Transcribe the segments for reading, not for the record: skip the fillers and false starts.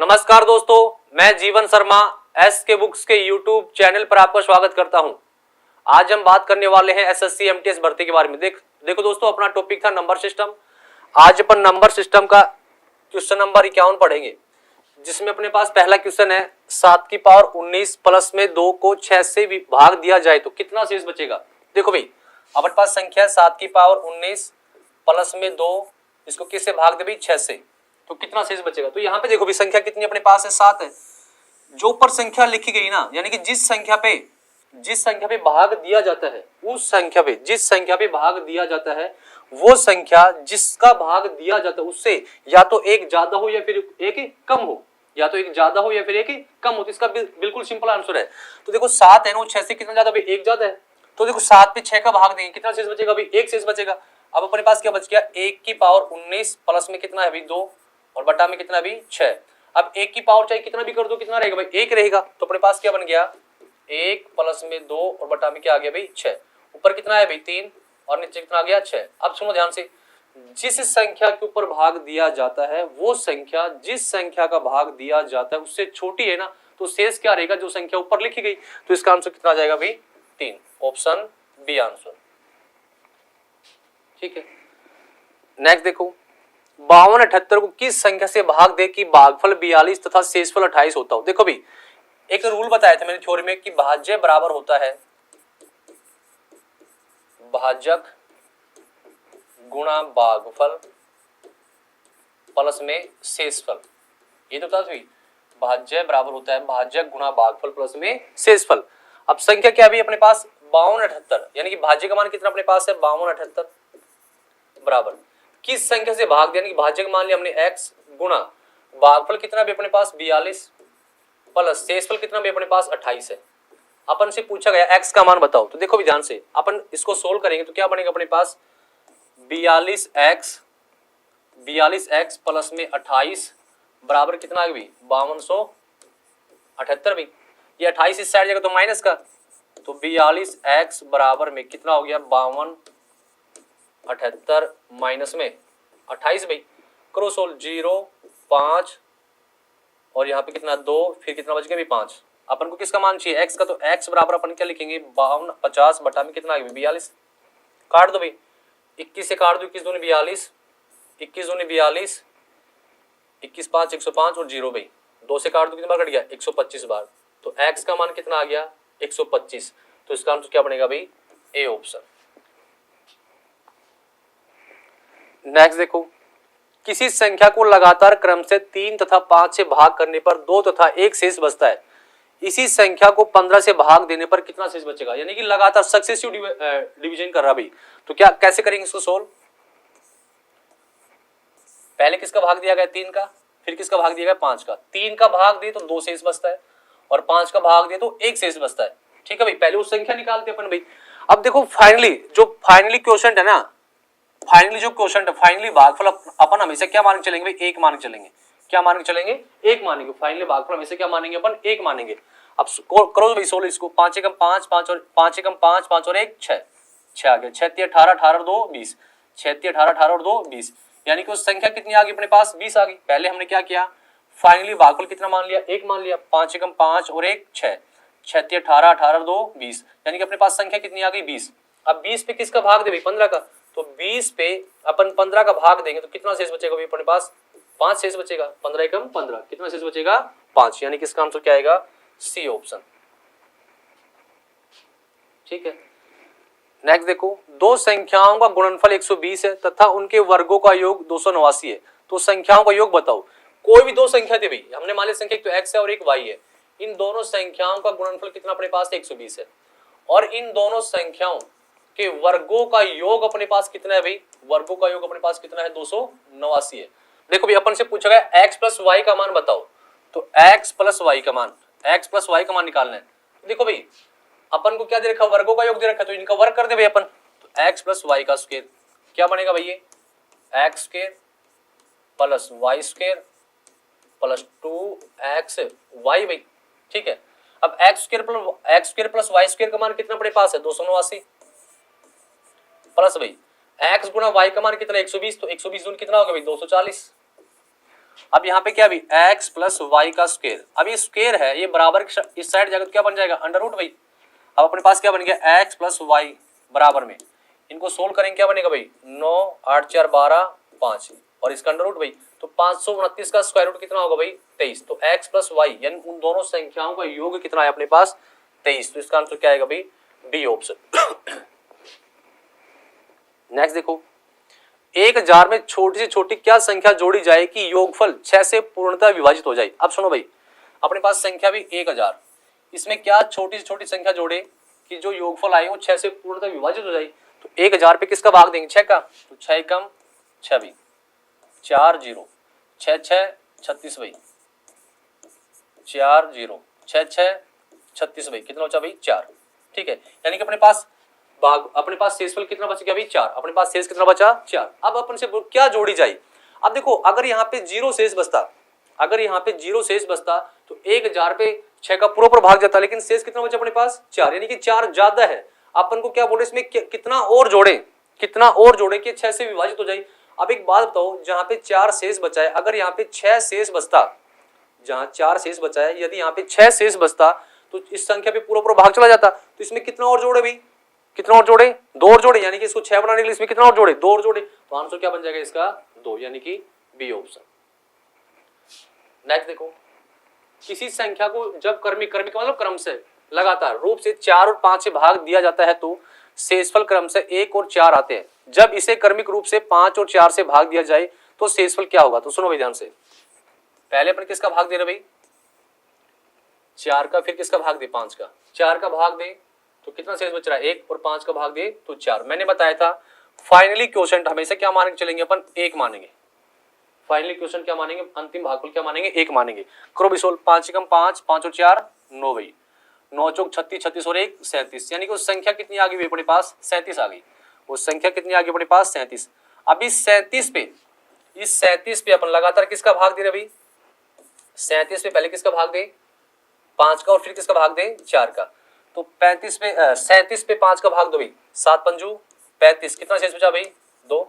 नमस्कार दोस्तों, मैं जीवन शर्मा एस के बुक्स के यूट्यूब चैनल पर आपका स्वागत करता हूं। आज हम बात करने वाले हैं एसएससी एमटीएस भर्ती के बारे में। देखो दोस्तों, अपना टॉपिक था नंबर सिस्टम। आज अपन नंबर सिस्टम का क्वेश्चन नंबर 51 पढ़ेंगे, जिसमें अपने पास पहला क्वेश्चन है 7 की पावर 19 प्लस में 2 को 6 से भाग दिया जाए तो कितना शेष बचेगा। देखो भाई, अपने पास संख्या 7 की पावर 19 प्लस में 2, इसको किससे भाग दे भाई, 6 से, तो कितना शेष बचेगा। तो यहाँ पे देखो भी संख्या कितनी अपने पास है, 7 है। जो ऊपर संख्या लिखी गई ना, यानी कि जिस संख्या पे भाग दिया जाता है, उस संख्या पे जिस संख्या पे भाग दिया जाता है, वो संख्या जिसका भाग दिया जाता है उससे या तो एक ज्यादा हो या फिर एक कम हो, या तो एक ज्यादा हो या फिर एक कम हो। तो इसका बिल्कुल सिंपल आंसर है। तो देखो 7 है ना, 6 से कितना ज्यादा भाई, एक ज्यादा है। तो देखो 7 पे 6 का भाग देंगे, कितना शेष बचेगा भाई, एक शेष बचेगा। अब अपने पास क्या बच गया, 1 की पावर 19 प्लस में कितना है भाई 2 और बटा में कितना भी 6। अब 1 की पावर चाहे कितना भी कर दो, कितना रहेगा भाई, 1 रहेगा। तो अपने पास क्या बन गया, 1 प्लस में 2 और बटा में क्या आ गया भाई 6। ऊपर कितना है भाई 3 और नीचे कितना आ गया 6। अब सुनो ध्यान से, जिस संख्या के ऊपर भाग दिया जाता है वो संख्या जिस संख्या का भाग दिया जाता है उससे छोटी है ना, तो शेष क्या रहेगा, जो संख्या ऊपर लिखी गई। तो इसका आंसर कितना आ जाएगा भाई 3, ऑप्शन बी आंसर। ठीक है, नेक्स्ट देखो, 52 78 को किस संख्या से भाग दे कि भागफल 42 तथा शेषफल 28 होता हो। देखो भी, एक रूल बताया था मैंने थ्योरी में कि भाज्य बराबर होता है भाजक गुणा भागफल प्लस में शेषफल। ये तो बता, भाज्य बराबर होता है भाजक गुणा भागफल प्लस में शेषफल। अब संख्या क्या भी अपने पास 52 78, यानी कि भाज्य का मान कितना अपने पास है 52 78 बराबर किस संख्या से भाग दिया, भाजक मान लिया हमने x गुणा भागफल कितना भी अपने पास 42 प्लस शेषफल कितना भी अपने पास 28 है। अपन से पूछा गया x का मान बताओ। तो देखो भी ध्यान से, अपन इसको सोल्व करेंगे तो क्या बनेगा अपने पास 42x प्लस में 28 बराबर कितना आ गया 5278 भी। ये 28 इस साइड जाएगा तो माइनस का, तो 42x बराबर में कितना हो गया 5278 माइनस में 28 भाई। करो सोल्व, 0 5 और यहाँ पे कितना 2, फिर कितना बच गया भी 5। अपन को किसका मान चाहिए, x का। तो x बराबर अपन क्या लिखेंगे 52 50 बटा में कितना आ गया 42। काट दो भाई, 21 से काट दो, 21 दूनी 42, 21 दूनी 42, 21 5 105 और 0 भाई 2 से काट दो, कितनी बार कट गया 125 बार। तो x का मान कितना आ गया 125। तो इसका आंसर क्या बनेगा भाई, ए ऑप्शन। नेक्स्ट देखो, किसी संख्या को लगातार क्रम से 3 तथा 5 से भाग करने पर 2 तथा 1 शेष बचता है। इसी संख्या को 15 से भाग देने पर कितना शेष बचेगा, यानी कि लगातार सक्सेसिव डिवीजन कर रहा भाई। तो क्या कैसे करेंगे इसको सोल्व। पहले किसका भाग दिया गया 3 का, फिर किसका भाग दिया गया 5 का। 3 का भाग दे तो 2 शेष बचता है और 5 का भाग दे तो 1 शेष बचता है। ठीक है भाई, पहले उस संख्या निकालते अपन भाई। अब देखो फाइनली क्वेश्चन है ना, फाइनली भागफल अपन हमेशा क्या मान के चलेंगे भाई, 1 मान के चलेंगे। क्या मान के चलेंगे, 1 मानेंगे। फाइनली भागफल हमेशा क्या मानेंगे अपन, 1 मानेंगे। अब करो भाई सोल्व इसको, 5 एकम 5 5 और 5 एकम 5 5 और 1 6 6 आ गया, 6 3 18 18 और 2 20, 6 3 18 18 और 2 20, यानी कि उस संख्या कितनी आ गई अपने पास 20 आ गई। पहले हमने क्या किया, फाइनली भागफल कितना मान लिया, 1 मान लिया। 5 एकम 5 और 1 6, 6 3 18 18 और 2 20, यानी कि अपने पास संख्या कितनी आ गई 20। अब 20 पे किसका भाग दे भाई 15 का, तो 20 पे अपन 15 का भाग देंगे तो कितना शेष बचेगा भाई अपने पास 5 शेष बचेगा। 15 एकम 15, कितना शेष बचेगा 5, यानी कि इसका आंसर क्या आएगा सी ऑप्शन। ठीक है, नेक्स्ट देखो, दो संख्याओं का गुणनफल 120 है तथा उनके वर्गों का योग 289 है, तो संख्याओं का योग बताओ। कोई भी दो संख्या थी भाई, हमने मान लिया संख्या एक तो x है और एक y है। इन दोनों संख्याओं का गुणनफल कितना अपने पास 120 है और इन दोनों संख्याओं के वर्गों का योग अपने पास कितना है भाई, वर्गों का योग अपने पास कितना है 289 है। देखो भाई, अपन से पूछा गया x प्लस वाई का मान बताओ, तो x प्लस वाई का मान निकालना है। देखो भाई, अपन को क्या दे रखा, वर्गों का योग दे रखा, तो इनका वर्ग कर दे भाई अपन। तो x प्लस वाई का स्क्वायर क्या बनेगा भाई, ये x square plus Y square plus 2xy भाई। ठीक है, अब x square plus Y square का मान कितना अपने पास है 289 प्लस भाई x गुणा y का मान कितना 120, तो 120 दूनी कितना होगा भाई 240 अब यहाँ पे क्या भी x प्लस वाई का स्क्वायर, अब ये स्क्वायर है, ये बराबर इस साइड जाएगा तो क्या बन जाएगा अंडर रूट भाई। अब अपने पास क्या बन गया x प्लस वाई बराबर में, इनको सोल्व करेंगे क्या बनेगा भाई 9 8 4 12 5 और इसका अंडर रूट भाई, तो 529 का स्क्वायर रूट कितना होगा भाई 23। तो x प्लस वाई यानी उन दोनों संख्याओं का योग कितना है अपने पास 23। तो इसका आंसर क्या आएगा भाई डी ऑप्शन। नेक्स्ट देखो, 1000 में छोटी से छोटी क्या संख्या जोड़ी जाए कि योगफल 6 से पूर्णतः विभाजित हो जाए। अब सुनो भाई, अपने पास संख्या भी 1000, इसमें क्या छोटी से छोटी संख्या जोड़े कि जो योगफल आए वो 6 से पूर्णतः विभाजित हो जाए। तो 1000 पे किसका भाग देंगे 6 का, तो 6 कम 6 भी 4 0 6 6 36 भाई 4 0 6 6 36 भाई कितना बचा भाई 4। ठीक है, यानी कि अपने पास भाग अपने पास शेषफल कितना बच गया भाई 4, अपने पास शेष कितना बचा 4। अब अपन से क्या जोड़ी जाए। अब देखो अगर यहाँ पे 0 शेष बचता, अगर यहाँ पे 0 शेष बचता तो 1000 पे 6 का पूरा भाग जाता, लेकिन शेष कितना बचा अपने पास 4, यानी कि 4 ज्यादा है। अपन को क्या बोले इसमें कितना और जोड़े, कितना और जोड़े कि 6 से विभाजित हो जाए। अब एक बात बताओ, जहां पे 4 शेष बचा है, अगर यहाँ पे 6 शेष बचता, जहां 4 शेष बचा है यदि यहाँ पे 6 शेष बचता तो इस संख्या पे पूरा भाग चला जाता। तो इसमें कितना और जोड़े भाई, कितना और जोड़े 2 और जोड़े, यानी कि इसको 6 बनाने के लिए इसमें कितना और जोड़े 2 और जोड़े। तो आंसर क्या बन जाएगा इसका 2, यानी कि बी ऑप्शन। नेक्स्ट देखो, किसी संख्या को जब क्रमिक मतलब क्रम से लगातार रूप से 4 और 5 से भाग दिया जाता है तो शेषफल क्रम से 1 और 4 आते हैं। जब इसे क्रमिक रूप से 5 और 4 से भाग दिया जाए तो शेषफल क्या होगा। तो सुनो भाई ध्यान से, पहले अपन किसका भाग दे रहे भाई 4 का, फिर किसका भाग दे 5 का। 4 का भाग दे तो कितना शेष बच रहा है 1 और 5 का भाग दे तो 4। मैंने बताया था फाइनली क्वोशंट हमेशा क्या मानेंगे चलेंगे अपन 1 मानेंगे। फाइनली क्वोशंट क्या मानेंगे, अंतिम भागफल क्या मानेंगे 1 मानेंगे। करो भी सोल्व, 5 कम 5 5 और 4 9 भाई 9 चौक 36 36 और 1 37, यानी कि उस संख्या कितनी आ गई अपने पास 37 आ गई। वो संख्या कितनी आ गई अपने पास 37। अब इस 37 पे अपन लगातार किसका भाग दे रहे भाई 37 पे पहले किसका भाग दे 5 का और फिर किसका भाग दे 4 का। तो 37 पे 5 का भाग दो भाई 7 पंजू 35, कितना शेष बचा भाई 2।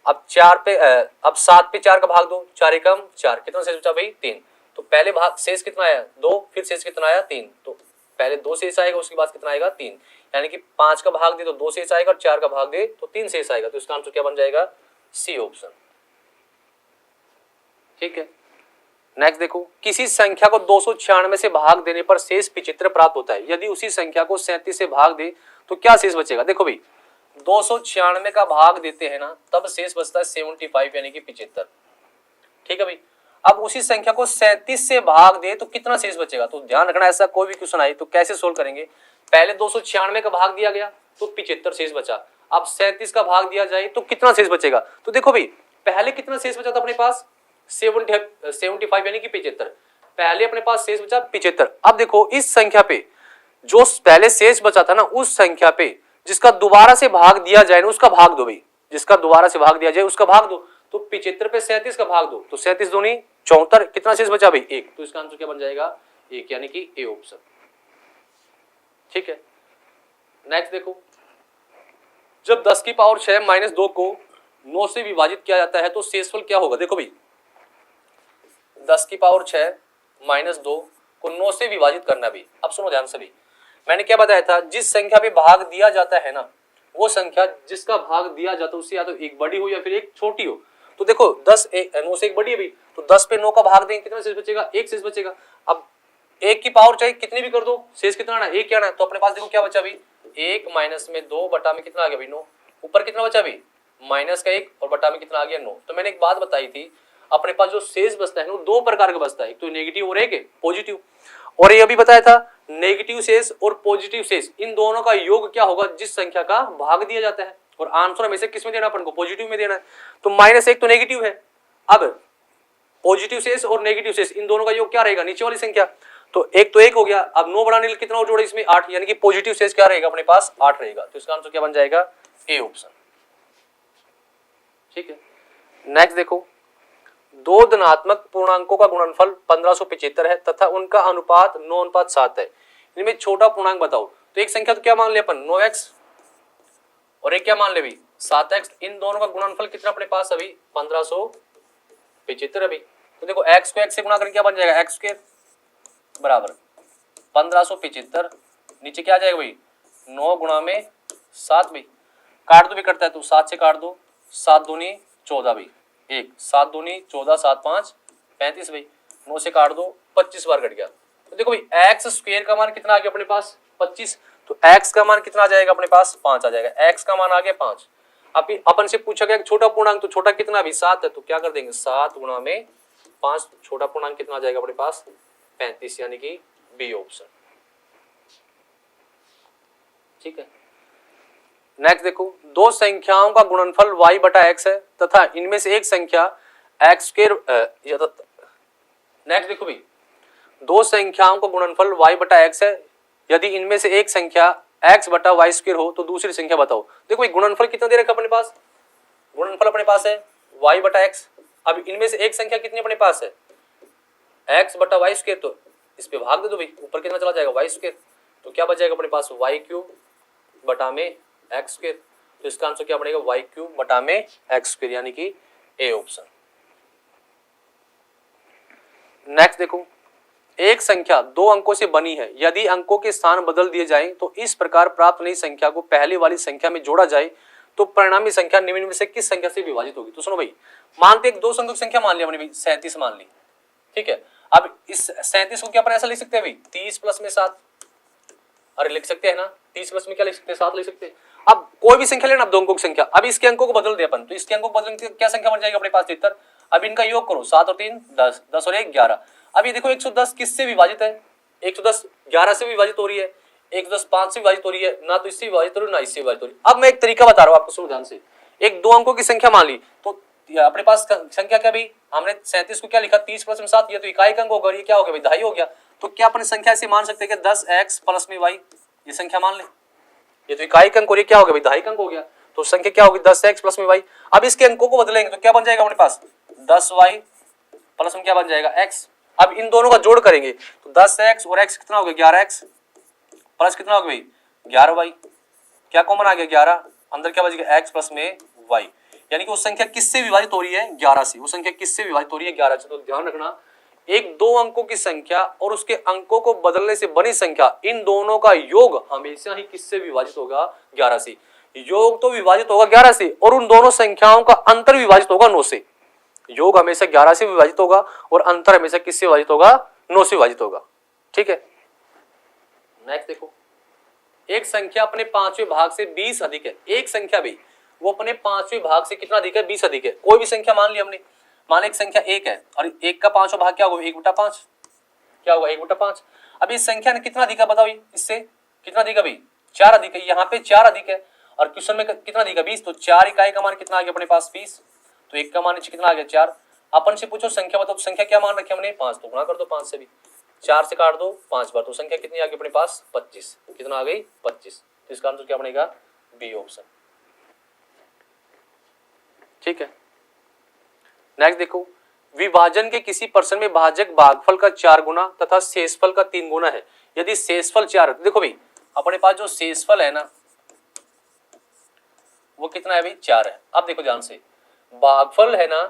अब 7 पे 4 का भाग दो 4 एकम 4, कितना शेष बचा भाई 3। तो पहले भाग शेष कितना आया 2, फिर शेष कितना आया 3, तो पहले 2 शेष आएगा उसके बाद कितना आएगा 3, यानी कि 5 का भाग दे तो 2 शेष आएगा और 4 का भाग दे तो 3 शेष आएगा। तो इसका आंसर क्या बन जाएगा सी ऑप्शन। ठीक है, नेक्स्ट देखो, किसी संख्या को 296 से भाग देने पर शेष 75 प्राप्त होता है। यदि उसी संख्या को 37 से भाग दे तो क्या शेष बचेगा। देखो भाई 296 का भाग देते हैं ना तब शेष बचता है 75 यानी कि 75। ठीक है भाई, अब उसी संख्या को 37 से भाग दे तो कितना शेष बचेगा। तो ध्यान रखना ऐसा कोई भी क्वेश्चन आए तो कैसे सोल्व करेंगे। पहले 296 का भाग दिया गया तो 75 शेष बचा, अब 37 का भाग दिया जाए तो कितना शेष बचेगा। तो देखो भाई पहले कितना शेष बचा था अपने पास 75 यानी कि 75, पहले अपने पास शेष बचा 75। अब देखो इस संख्या पे जो पहले शेष बचा था ना उस संख्या पे जिसका दोबारा से भाग दिया जाए ना उसका भाग दो भाई, जिसका दोबारा से भाग दिया जाए उसका भाग दो। तो 75 पे 37 का भाग दो तो 37 दूनी 74, कितना शेष बचा भाई 1। तो इसका आंसर क्या बन जाएगा 1, यानी कि ए ऑप्शन। ठीक है, नेक्स्ट देखो, जब 10 की पावर 6 माइनस 2 को 9 से विभाजित किया जाता है तो शेषफल क्या होगा। देखो भाई 10 की पावर 6 माइनस 2 को 9 से विभाजित करना भी। अब सुनो ध्यान से भी, मैंने क्या बताया था जिस संख्या पे भाग दिया जाता है ना वो संख्या जिसका भाग दिया जाता है उससे या तो एक बड़ी हो या फिर एक छोटी हो। तो देखो 9 से एक बड़ी है भाई, तो 10 पे 9 का भाग देंगे कितना शेष बचेगा 1 शेष बचेगा। अब 1 की पावर चाहे कितनी भी कर दो शेष कितना आना 1 आना है। तो अपने पास देखो क्या बचा भाई 1 माइनस में 2 बटा में कितना आ गया भाई 9, ऊपर कितना बचा भाई माइनस का 1 और बटा में कितना आ गया 9। तो मैंने एक बात बताई थी अपने पास जो शेष बचता है वो 2 प्रकार का बचता है, एक तो नेगेटिव और एक पॉजिटिव। और ये अभी बताया था नेगेटिव शेष और पॉजिटिव शेष इन दोनों का योग क्या होगा जिस संख्या का भाग दिया जाता है, और आंसर हमेशा किस में देना अपन को पॉजिटिव में देना है। तो -1 तो नेगेटिव है, अब पॉजिटिव शेष और नेगेटिव शेष इन दोनों का योग क्या रहेगा नीचे वाली संख्या। तो 1 हो गया, अब 9 बढ़ाने के लिए कितना और जोड़े इसमें 8, यानी कि पॉजिटिव शेष क्या रहेगा अपने पास 8 रहेगा। तो इसका आंसर क्या बन जाएगा ए ऑप्शन। ठीक है, नेक्स्ट देखो, 2 धनात्मक पूर्णांकों का गुणनफल 1575 है तथा उनका अनुपात 9:7 है। इनमें छोटा पूर्णांक बताओ। तो एक संख्या तो क्या मान ले अपन 9x और एक क्या मान ले भाई 7x, इन दोनों का गुणनफल कितना अपने पास अभी 1575 अभी। तो देखो x को x से गुणा करके क्या बन जाएगा x स्क्वायर बराबर 1575, नीचे क्या आ जाएगा भाई 9 गुणा में 7 भाई, काट दो भी करता है तो 7 से काट दो, 7 दूनी 14 भाई, 1 7 दूनी 14 7 5 35 भाई, 9 से काट दो 25 बार कट गया। तो देखो भाई एक्स स्क्वायर का मान कितना आ गया अपने पास 25, तो x का मान कितना आ जाएगा अपने पास 5 आ जाएगा, x का मान आ गया 5। अभी अपन से पूछा गया छोटा पूर्णांक, तो छोटा कितना भी 7 है, तो क्या कर देंगे 7 गुणा में 5, छोटा पूर्णांक कितना आ जाएगा अपने पास 35, यानी कि बी ऑप्शन। ठीक है, नेक्स्ट देखो, दो संख्याओं का गुणनफल y बटा x है तथा इनमें से एक संख्या x स्क्वायर, नेक्स्ट देखो भाई, दो संख्याओं का गुणनफल y बटा x है, यदि इनमें से एक संख्या x बटा y स्क्वायर हो तो दूसरी संख्या बताओ। देखो भाई गुणनफल कितना दे रखा अपने पास, गुणनफल अपने पास है y बटा x, अब इनमें से एक संख्या कितनी अपने पास है x बटा y स्क्वायर, तो इस पे भाग दे दो भाई, ऊपर कितना चला जाएगा y स्क्वायर, तो क्या बच जाएगा अपने पास y क्यूब बटा में एक्स स्क्वायर, तो इसका आंसर क्या बनेगा वाई क्यूब बटा में एक्स स्क्वायर, यानी कि ए ऑप्शन। नेक्स्ट देखो, एक संख्या दो अंकों से बनी है, यदि अंकों के स्थान बदल दिए जाएं तो इस प्रकार प्राप्त नई संख्या को पहले वाली संख्या में जोड़ा जाए तो परिणामी संख्या निम्न में से किस संख्या से विभाजित होगी। तो सुनो भाई, मानते एक दो संख्या संख्या मान लिया हमने भाई 37 मान ली, ठीक है, अब इस 37 को क्या अपन ऐसा लिख सकते हैं भाई 30 प्लस में 7, अरे लिख सकते हैं ना, 30 प्लस में क्या लिख सकते हैं 7 लिख सकते हैं। अब कोई भी संख्या लेना, अब दो अंकों की संख्या, अब इसके अंकों को बदल दे अपन, तो इसके अंकों को बदलने क्या संख्या बन जाएगी अपने पास 73, अब इनका योग करो 7 और 3 10, 10 और 1 11। अब ये देखो 110 किससे विभाजित है, 110 11 से विभाजित हो रही है, 110 5 से विभाजित हो रही है, ना तो इससे विभाजित हो रही है ना इससे विभाजित हो रही है। अब मैं एक तरीका बता रहा हूँ आपको, सुनो ध्यान से, एक दो अंकों की संख्या मान ली, तो अपने पास संख्या क्या भी, हमने 37 को क्या लिखा 30 प्लस में 7, ये तो इकाई अंक होगा, ये क्या हो गया भाई दहाई हो गया, तो क्या अपनी संख्या ऐसे मान सकते हैं कि 10x प्लस में y, ये संख्या मान ले, ये तो इकाई अंक और ये क्या हो गया भाई दहाई अंक हो गया, तो संख्या क्या होगी 10x प्लस में y। अब इसके अंकों को बदलेंगे तो क्या बन जाएगा अपने पास 10y प्लस में क्या बन जाएगा x। अब इन दोनों का जोड़ करेंगे तो 10x और x कितना हो गया 11x प्लस कितना हो गया भाई 11y, क्या कॉमन आ गया 11, अंदर क्या बच गया x प्लस में y, यानी कि वो संख्या किससे विभाजित हो रही है 11 से, वो संख्या किससे विभाजित हो रही है 11 से। तो ध्यान रखना, एक दो अंकों की संख्या और उसके अंकों को बदलने से बनी संख्या, इन दोनों का योग हमेशा ही किससे विभाजित होगा 11 से, योग तो विभाजित होगा 11 से और उन दोनों संख्याओं का अंतर विभाजित होगा 9 से, योग हमेशा 11 से विभाजित होगा और अंतर हमेशा किससे विभाजित होगा 9 से विभाजित होगा। ठीक है, नेक्स्ट देखो, एक संख्या अपने पांचवें भाग से 20 अधिक है, एक संख्या भी वो अपने पांचवें भाग से कितना अधिक है 20 अधिक है, कोई भी संख्या मान ली हमने, मान एक संख्या 1 है और 1 का पांचवा भाग क्या होगा 1/5, क्या होगा 1/5। अब इस संख्या ने कितना अधिक है बताओ, इससे कितना अधिक है भाई 4 अधिक है, यहाँ पे 4 अधिक है और क्वेश्चन में कितना अधिक है 20, तो 4 इकाई का मान कितना आ गया अपने पास 20, तो 1 का मान नीचे कितना आ गया 4। अपन से पूछो संख्या बताओ, संख्या क्या मान रखी हमने 5, तो गुणा कर दो 5 से भी, 4 से काट दो 5 बार, तो संख्या कितनी आ गई अपने पास 25, कितना आ गई 25, तो इसका आंसर क्या बनेगा बी ऑप्शन। ठीक है, नेक्स्ट देखो, विभाजन के किसी प्रश्न में भाजक भागफल का 4 गुना तथा शेषफल का 3 गुना है, यदि शेषफल 4, देखो भाई अपने पास जो शेषफल है ना वो कितना है भाई 4 है। अब देखो ध्यान से, भागफल है ना,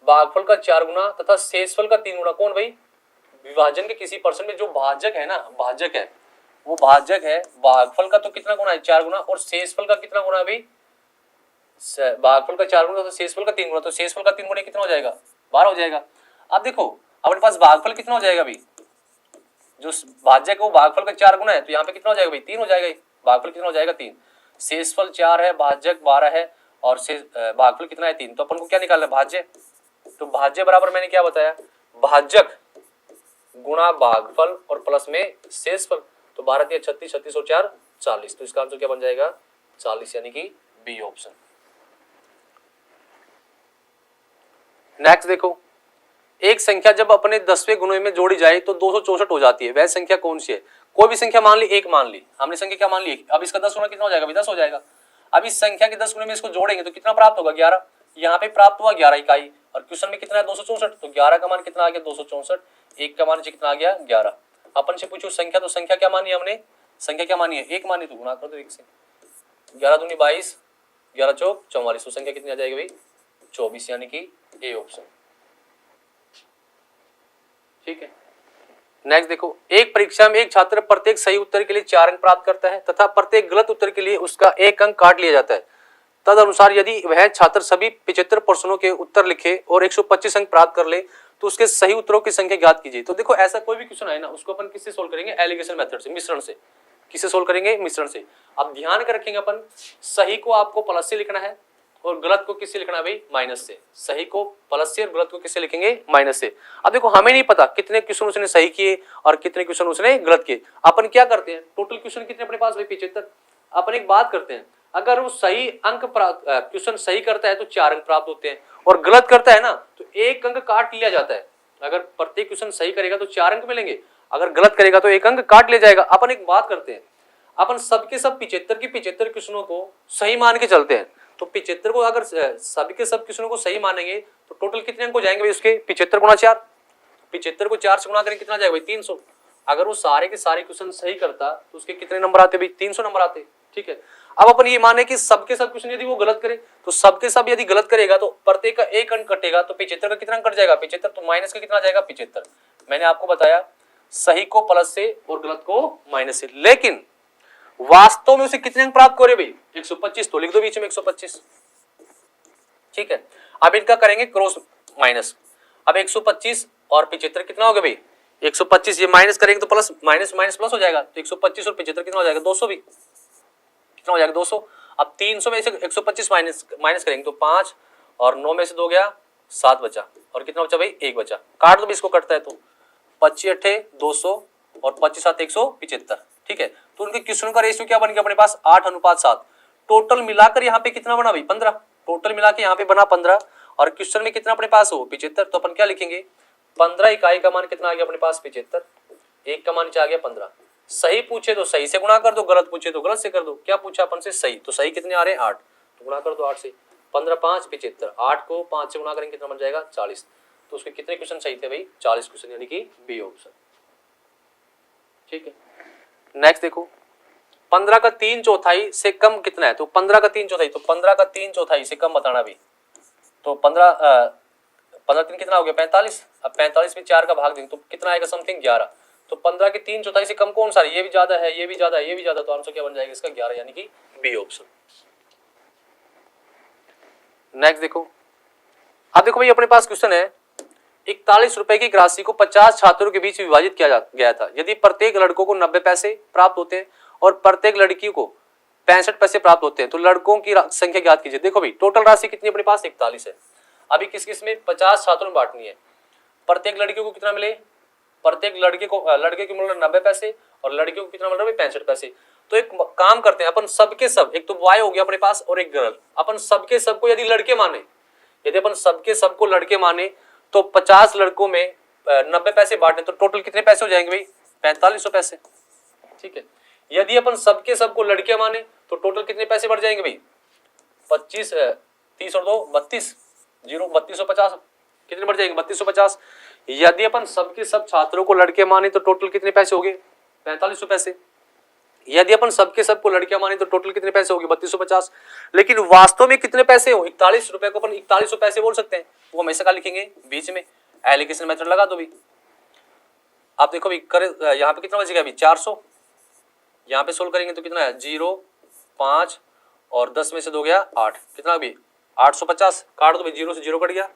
भागफल का 4 गुना तथा शेषफल का 3 गुना, कौन भाई विभाजन के किसी प्रश्न में जो भाजक है ना, भाजक है वो भाजक है, भागफल का तो कितना गुना है 4 गुना और शेषफल का कितना गुना है भाई, भागफल का 4 गुना तो शेषफल का 3 गुना, तो शेषफल का 3 गुना कितना हो जाएगा 12 हो जाएगा। अब देखो अपने पास भागफल कितना हो जाएगा भाई, जो भाजक है वो भागफल का 4 गुना है, तो यहाँ पे कितना हो जाएगा भाई 3 हो जाएगा, भागफल कितना हो जाएगा 3, शेषफल 4 है, भाजक 12 है और भागफल कितना है 3, तो अपन को क्या निकालना है भाज्य, तो भाज्य बराबर मैंने क्या बताया भाजक गुणा भागफल और प्लस में शेषफल, तो 12 दिया 36, 36 और 4 40, तो इसका आंसर क्या बन जाएगा 40, यानी कि बी ऑप्शन। नेक्स्ट देखो, एक संख्या जब अपने 10वें गुणे में जोड़ी जाए तो 264 हो जाती है, वह संख्या कौन सी है। कोई भी संख्या मान ली, एक मान ली हमने, संख्या क्या मान ली, अब इसका 10 गुना कितना हो जाएगा भाई 10 हो जाएगा। अब इस संख्या के 10 गुणे में इसको जोड़ेंगे तो कितना प्राप्त होगा 11, यहाँ पे प्राप्त हुआ 11 इकाई और क्वेश्चन में कितना है 264, तो 11 का मान कितना आ गया 264, 1 का मान कितना आ गया 11। अपन से पूछो संख्या, तो संख्या क्या मानी हमने, संख्या क्या मानी है 1 मानी, तो गुणा कर दो 1 से, 11 दूनी 22, 11 चौक 44, तो संख्या कितनी आ जाएगी भाई 24, यानी कि ए ऑप्शन। ठीक है। नेक्स्ट देखो, एक परीक्षा में एक छात्र प्रत्येक सही उत्तर के लिए 4 अंक प्राप्त करता है तथा प्रत्येक गलत उत्तर के लिए उसका 1 अंक काट लिया जाता है। तद अनुसार यदि वह छात्र सभी 75 प्रश्नों के उत्तर लिखे और 125 अंक प्राप्त कर ले तो उसके सही उत्तरों की संख्या ज्ञात कीजिए। तो देखो ऐसा कोई भी क्वेश्चन है ना, उसको अपन किससे सोल्व करेंगे? एलिगेशन मेथड से, मिश्रण से। किससे सोल्व करेंगे? मिश्रण से। अब ध्यान कर रखेंगे अपन, सही को आपको प्लस से लिखना है और गलत को किससे लिखना है भाई? माइनस से। सही को प्लस से और गलत को किससे लिखेंगे? माइनस से। अब देखो हमें नहीं पता कितने क्वेश्चन उसने सही किए और कितने क्वेश्चन उसने गलत किए। अपन क्या करते हैं, टोटल क्वेश्चन कितने अपने पास भाई? 75। अपन एक बात करते हैं, अगर वो सही अंक क्वेश्चन सही करता है तो 4 अंक प्राप्त होते हैं और गलत करता है ना तो 1 अंक काट लिया जाता है। अगर प्रत्येक क्वेश्चन सही करेगा तो 4 अंक मिलेंगे, अगर गलत करेगा तो 1 अंक काट लिया जाएगा। अपन एक बात करते हैं, अपन सबके सब 75 की 75 क्वेश्चनों को सही मान के चलते हैं। तो 75 को अगर सभी के सब क्वेश्चनों को सही मानेंगे तो टोटल कितने अंक हो जाएंगे भाई उसके? 75 गुना 4। 75 को 4 से गुना करेंगे कितना जाएगा भाई? 300। अगर वो सारे के सारे क्वेश्चन सही करता तो उसके कितने नंबर आते भाई? 300 नंबर आते। ठीक है। अब अपन ये माने कि सबके सब क्वेश्चन यदि वो गलत करे तो सबके सब यदि गलत करेगा तो प्रत्येक का 1 अंक कटेगा तो 75 का कितना अंक कट जाएगा? 75। तो माइनस का कितना जाएगा? 75। मैंने आपको बताया सही को प्लस से और गलत को माइनस से, लेकिन वास्तव में उसे कितने अंक प्राप्त करे भाई? 125। तो लिख दो बीच में 125। ठीक है। अब इनका करेंगे क्रॉस माइनस। अब 125 और 75 कितना हो गया भाई? 125। ये माइनस करेंगे तो प्लस माइनस माइनस प्लस हो जाएगा, तो 125 और 75 कितना हो जाएगा? 200 भी। कितना हो जाएगा? 200। अब 300 में से 125 माइनस करेंगे तो 5 और 9 में से 2 गया, 7 बचा और कितना बचा भाई? 1 बचा। काट दो भी इसको, कटता है तो 25 अट्ठे 200 और 25 7 175। ठीक है। तो उनके क्वेश्चन का रेशियो क्या बन गया अपने पास? 8:7। टोटल मिलाकर यहाँ पे कितना बना भाई? 15। टोटल मिला के यहाँ पे बना 15 और क्वेश्चन में कितना अपने पास हो? 75। तो अपन क्या लिखेंगे? 15 इकाई का मान कितना आ गया अपने पास? 75। 1 का मान नीचे आ गया 15। सही पूछे तो सही से गुणा कर दो, गलत पूछे तो गलत से कर दो। क्या पूछा अपन से? सही। तो सही कितने आ रहे हैं? 8। तो गुणा कर दो 8 से। 15 5 75। 8 को 5 से गुणा करेंगे कितना बन जाएगा? 40। तो उसके कितने क्वेश्चन सही थे भाई? 40 क्वेश्चन, यानी कि बी ऑप्शन। ठीक है। नेक्स्ट देखो, 15 का 3/4 से कम कितना है? तो 15 का 3/4, तो 15 का 3/4 से कम बताना भी। तो 15 3 कितना हो गया? 45। अब 45 में 4 का भाग देंगे तो कितना आएगा? समथिंग 11। तो 15 के 3/4 से कम कौन सा है? ये भी ज्यादा है, ये भी ज्यादा है, ये भी ज्यादा। तो आंसर क्या बन जाएगा इसका? 11, यानी कि बी ऑप्शन। नेक्स्ट देखो, अब देखो भाई अपने पास क्वेश्चन है, 41 रुपए की राशि को 50 छात्रों के बीच विभाजित किया गया था। यदि प्रत्येक लड़कों को 90 पैसे प्राप्त होते हैं और प्रत्येक लड़की को 65 पैसे प्राप्त होते हैं तो लड़कों की संख्या ज्ञात कीजिए। देखो भाई टोटल राशि कितनी अपने पास? 41 है। अभी किस किस में? 50 छात्रों में बांटनी है। प्रत्येक लड़कियों को कितना मिले? प्रत्येक लड़के को मिल रहा 90 पैसे और लड़कियों को कितना मिल रहा है? 65 पैसे। तो एक काम करते हैं अपन, सबके सब, एक तो बॉय हो गया अपने पास और एक गर्ल, अपन सबके सबको यदि लड़के माने, यदि अपन सबके सबको लड़के माने तो 50 लड़कों में 90 पैसे बांटे तो टोटल कितने पैसे हो जाएंगे भाई? 4500 पैसे। ठीक है। यदि अपन सबके सबको लड़के माने तो टोटल कितने पैसे बढ़ जाएंगे भाई? 25 30 और 2 32 3250 कितने बढ़ जाएंगे? 3250। यदि अपन सबके सब छात्रों को लड़के माने तो टोटल कितने पैसे हो गए? 4500 पैसे। यदि अपन सबके सबको लड़कियां माने तो टोटल कितने पैसे होंगे? 3250। लेकिन वास्तव में कितने पैसे हो? 41 रुपए को अपन 4100 पैसे बोल सकते हैं। वो हमेशा का लिखेंगे? बीच में एलिगेशन मेथड लगा दो भी। आप देखो भी कर, यहाँ पे कितना बचेगा अभी? 400। यहाँ पे सोल्व करेंगे तो कितना है? 0 5 और 10 में से 2 गया 8, कितना अभी? 850। काट दो भाई, 0 से 0 कट गया,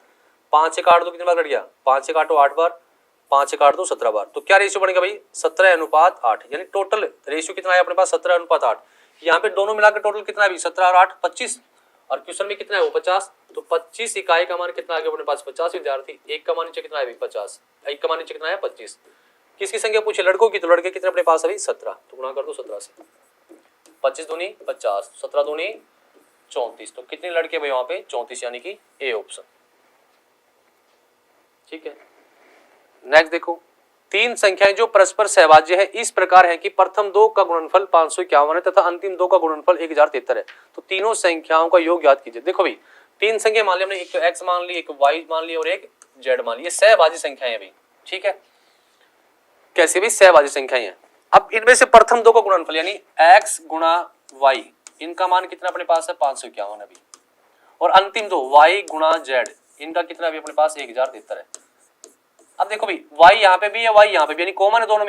5 से काट दो कितने बार कट गया? 5 से काटो 8 बार, 5 से काट दो 17 बार। तो क्या रेशियो बनेगा भाई? 17:8। यानी टोटल रेशियो कितना है अपने पास? 17:8। यहाँ पे दोनों मिलाकर टोटल कितना है? 17 और 8 25। और क्वेश्चन में कितना है वो? 50। तो 25 इकाई का मान कितना आ गया अपने पास? 50 विद्यार्थी। 1 का मान नीचे कितना है? 50। 1 का मान नीचे कितना है? 25। किसकी संख्या पूछे? लड़कों की। तो लड़के कितने अपने पास अभी? 17। तो गुणा कर दो 17 से। 25 दूनी 50, 17 दूनी 34। तो कितने लड़के भाई वहां पे? 34, यानी कि ए ऑप्शन। ठीक है। नेक्स्ट देखो, 3 संख्याएं जो परस्पर सहभाज्य है इस प्रकार है कि प्रथम 2 का गुणनफल 551 है तथा अंतिम 2 का गुणनफल 1073 है। तो तीनों संख्याओं का योग ज्ञात कीजिए। देखो भाई 3 संख्या मान ली हमने, एक तो x मान ली, एक y मान ली और एक z मान ली। ये सहभाज्य संख्याएं हैं भाई। ठीक है। कैसे भी? सहभाज्य संख्याएं हैं। अब इनमें से प्रथम 2 का गुणनफल यानी x गुणा y, इनका मान कितना अपने पास है? 551 अभी। और अंतिम 2 y गुणा z, इनका कितना अभी अपने पास? 1073 है। अब देखो भाई y यहाँ पे भी है, y यहाँ पे भी, यानी कॉमन है दोनों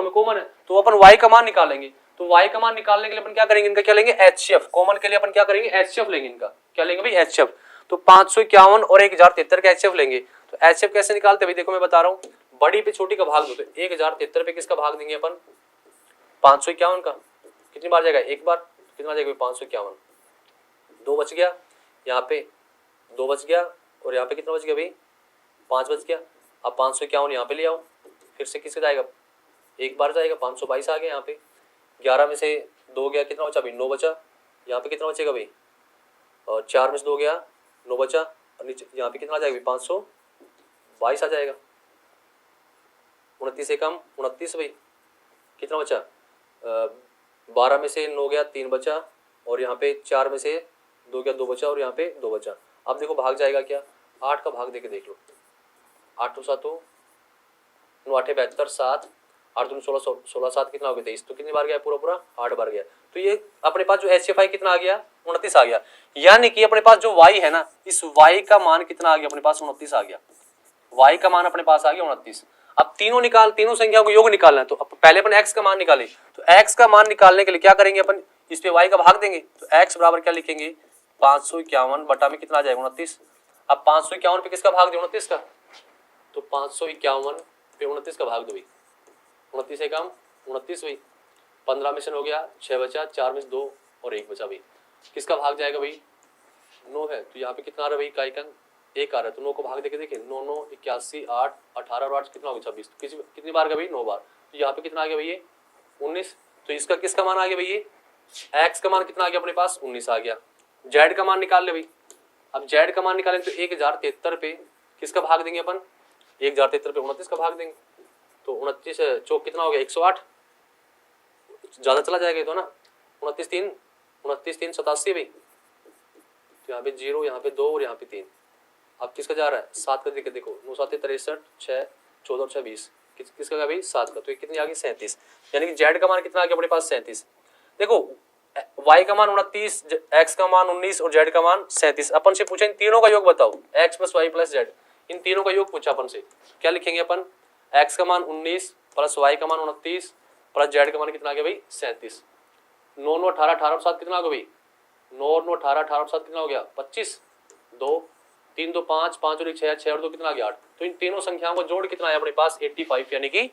में कॉमन है, तो अपन y का मान निकालेंगे। तो y का मान निकालने के लिए अपन क्या करेंगे, इनका क्या लेंगे, HCF। कॉमन के लिए अपन क्या करेंगे, HCF लेंगे। इनका क्या लेंगे भाई, HCF। तो 551 और 1073 का HCF लेंगे। तो HCF कैसे निकालते भाई, देखो मैं बता रहा हूँ, बड़ी पे छोटी का भाग दो, तो 1073 पे किसका भाग देंगे अपन, 551 का। कितनी बार जाएगा, एक बार, कितना जाएगा 551, 2 बच गया, यहाँ पे 2 बच गया, और यहाँ पे कितना बच गया भाई, 5 बच गया। अब 551 यहाँ पे ले आओ, फिर से किसका जाएगा, एक बार जाएगा, 522 आ गया। यहाँ पे 11 में से 2 गया, कितना बचा भाई, 9 बचा। यहाँ पे कितना बचेगा भाई, और 4 में से 2 गया, 9 बचा, और नीचे यहाँ पे कितना आ जाएगा, 522 आ जाएगा। 29 से कम 29 भाई, कितना बचा, 12 में से 9 गया, 3 बचा, और यहाँ पे 4 में से 2 गया, 2 बचा, और यहाँ पे 2 बचा। अब देखो भाग जाएगा क्या, 8 का भाग देके देख लो, 8 7 9 8 72 7, 8 2 16 16 7 कितना हो गया, 23। तो कितनी बार गया, पूरा 8 बार गया। तो ये अपने पास जो HCF कितना आ गया, 29 आ गया। यानी कि अपने पास जो y है ना, इस y का मान कितना आ गया, अपने पास 29 आ गया। y का मान अपने पास आ गया 29। अब तीनों संख्याओं को योग निकालना है, तो पहले अपन x का मान निकाले। तो x का मान निकालने के लिए क्या करेंगे, अपन इस पे y का भाग देंगे। तो x बराबर क्या लिखेंगे, 551 बटा में कितना आ जाएगा, 29। अब 551 पे किसका भाग दे, 29 का। तो 551 पे 29 का भाग दो भाई, 29 से कम 29 भाई, 15 में से हो गया, 6 बचा, 4 में से 2 और 1 बचा भाई। किसका भाग जाएगा भाई, 9 है। तो यहाँ पे कितना आ रहा है भाई, का आइकन 1 आ रहा है। तो 9 को भाग देके देखें, 9 9 81 8 18 और 8 कितना हो गया, 26। तो कितनी बार का भाई, 9 बार। तो यहाँ पे कितना आ गया भाई, 19। तो इसका किसका मान आ गया भाई, एक्स का मान कितना आ गया अपने पास, 19 आ गया। जेड का मान निकाल ले भाई। अब जेड का मान निकालेंगे तो 1073 पे किसका भाग देंगे अपन, 1073 पे 29 का भाग देंगे। तो 29 चौक कितना हो गया, 108, ज्यादा चला जाएगा तो ना, 29 3 87 भाई। तो यहाँ पे 0, यहाँ पे 2 और यहाँ पे 3। अब किसका जा रहा है, 7 का देखे, देखो 9 7 63 6 14 और 6 20, किसका गया भाई, 7 का। तो ये कितनी आ गई, 37। यानी कि जेड का मान कितना आ गया अपने पास, 37। देखो y का मान 29, x का मान 19 और z का मान 37। अपन से पूछा इन तीनों का योग बताओ, x plus y plus z, इन तीनों का योग पूछा अपन से। क्या लिखेंगे अपन, x का मान 19 प्लस y का मान 29 प्लस z का मान कितना आ गया भाई, 37। 9 9 18 18 और 7 कितना आ गया भाई, 9 9 18 18 और 7 कितना हो गया, 25। 2 3 2 5 5 और 1 6 6 और 2 कितना आ गया, 8। तो इन तीनों संख्याओं का जोड़ कितना आया अपने पास, 85 यानी कि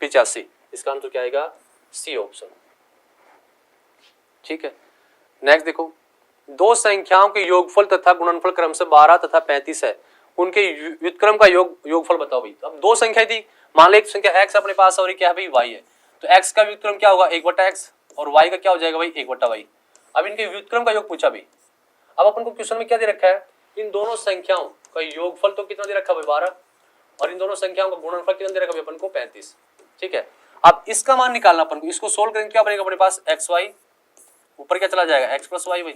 85। इसका आंसर क्या आएगा, सी ऑप्शन। ठीक है, नेक्स्ट देखो, दो संख्याओं के योगफल तथा गुणनफल क्रम से 12 तथा 35 है, उनके व्युत्क्रम का योगफल बताओ भाई। अब दो संख्या थी, मान लो एक संख्या x अपने पास और क्या है भाई y है। तो x का व्युत्क्रम क्या होगा, 1/x, और y का क्या हो जाएगा भाई, 1/y। अब इनके व्युत्क्रम का योग पूछा भाई। अब अपन को क्वेश्चन में क्या दे रखा है, इन दोनों संख्याओं का योगफल तो कितना दे रखा है भाई, 12, और इन दोनों संख्याओं का गुणनफल कितना दे रखा है अपन को, 35। ठीक है, अब इसका मान निकालना अपन को, इसको सोल्व करेंगे, क्या बनेगा अपने पास, xy, ऊपर क्या चला जाएगा, x प्लस वाई भाई।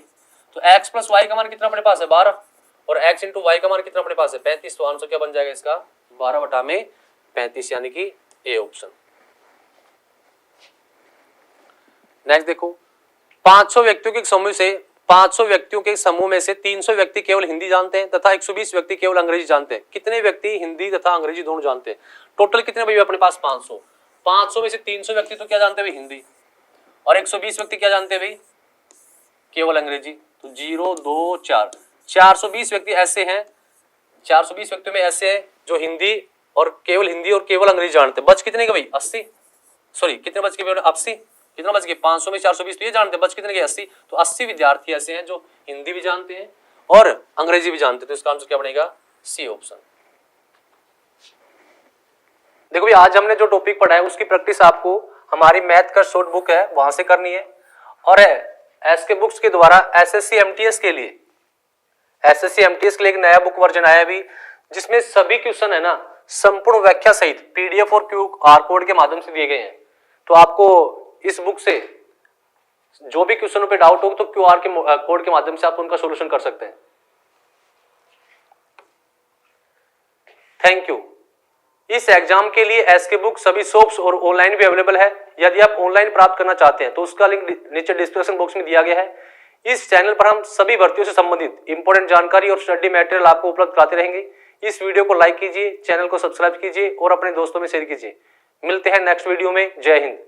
तो x प्लस वाई का मान कितना अपने पास है, 12, और x इंटू वाई का मान कितना अपने पास है, 35। तो आंसर क्या बन जाएगा इसका, 12/35, यानी कि ए ऑप्शन। नेक्स्ट देखो, 500 व्यक्तियों के समूह से 500 व्यक्तियों के समूह में से 300 व्यक्ति केवल हिंदी जानते हैं तथा 120 व्यक्ति केवल अंग्रेजी जानते हैं। कितने व्यक्ति हिंदी तथा अंग्रेजी दोनों जानते हैं, टोटल कितने भाई अपने पास, 500। 500 में से 300 व्यक्ति तो क्या जानते हैं भाई, हिंदी, और 120 व्यक्ति क्या जानते हैं भाई, केवल अंग्रेजी। तो 0 2 4 420 व्यक्ति ऐसे हैं, 420 व्यक्तियों में ऐसे हैं जो हिंदी और केवल अंग्रेजी जानते हैं। बच कितने के भाई, 80, सॉरी कितने बच के, 80, कितना बच गए, 500 में 420 तो ये जानते हैं, बच कितने के, 80। तो 80 विद्यार्थी ऐसे हैं जो हिंदी भी जानते हैं और अंग्रेजी भी जानते हैं। तो इसका आंसर क्या बनेगा, सी ऑप्शन। देखो भाई, आज हमने जो टॉपिक पढ़ा है उसकी प्रैक्टिस आपको हमारी मैथ का शॉर्ट बुक है वहां से करनी है, और एसके बुक्स के द्वारा एसएससी एमटीएस के लिए एक नया बुक वर्जन आया भी, जिसमें सभी क्वेश्चन है ना संपूर्ण व्याख्या सहित पीडीएफ और क्यूआर कोड के माध्यम से दिए गए हैं। तो आपको इस बुक से जो भी क्वेश्चनों पे डाउट हो तो क्यूआर के कोड के माध्यम से आप उनका सॉल्यूशन कर सकते हैं। Thank you. इस एग्जाम के लिए एसके बुक सभी शॉप्स और ऑनलाइन भी अवेलेबल है। यदि आप ऑनलाइन प्राप्त करना चाहते हैं तो उसका लिंक नीचे डिस्क्रिप्शन बॉक्स में दिया गया है। इस चैनल पर हम सभी भर्तियों से संबंधित इंपॉर्टेंट जानकारी और स्टडी मटेरियल आपको उपलब्ध कराते रहेंगे। इस वीडियो को लाइक कीजिए, चैनल को सब्सक्राइब कीजिए और अपने दोस्तों में शेयर कीजिए। मिलते हैं नेक्स्ट वीडियो में। जय हिंद।